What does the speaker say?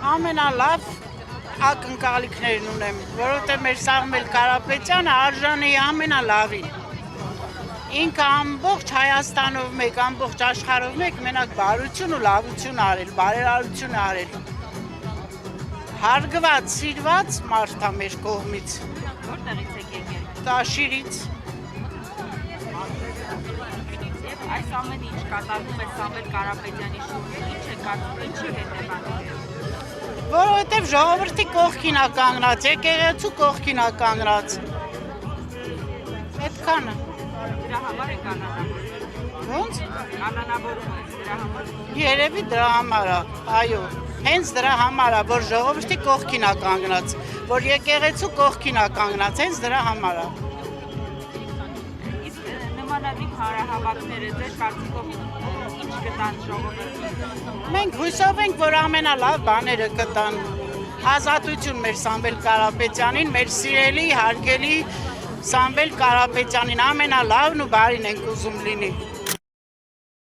Ամենալավ ակնկալիքներն ունեմ, որովհետև մեր Սամվել Կարապետյանը արժանի է ամենալավին։ Ինքը ամբողջ Հայաստանով մեկ, ամբողջ աշխարհով մեկ մենակ բարություն ու լավություն արել, բարերարություն արել։ Հարգված, սիրված մարդ է մեր կողմից։ Որտեղից եք եկել։ Տաշիրից։ Եվ այս ամեն ինչ կատարվում է Սամվել Կարապետյանի շուրջ, ինչ է կարծում, ինչի հետևանքով։ Որովհետև ժողովրդի կողքին է կանգնած, եկեղեցու կողքին է կանգնած։ Այդքանը։ Դրա համար եք անանավորում։ Ո՞նց։ Անանավորում եք դրա համար։ Երևի դրա համար է, այո։ Հենց դրա համար է, որ ժողովրդի կողքին է կանգնած, որ եկեղեցու կողքին է կանգնած, հենց դրա համար է։ Իսկ նմանատիպ հանրահավաքները ձեր կարծիքով ինչ կտան ժողովրդին։ Մենք հույսով ենք, որ ամենալավ բաները կտան։ Ազատություն մեր Սամվել Կարապետյանին, մեր սիրելի, հարգելի Սամվել Կարապետյանին ամենալավն ու բարին ենք ուզում լինի։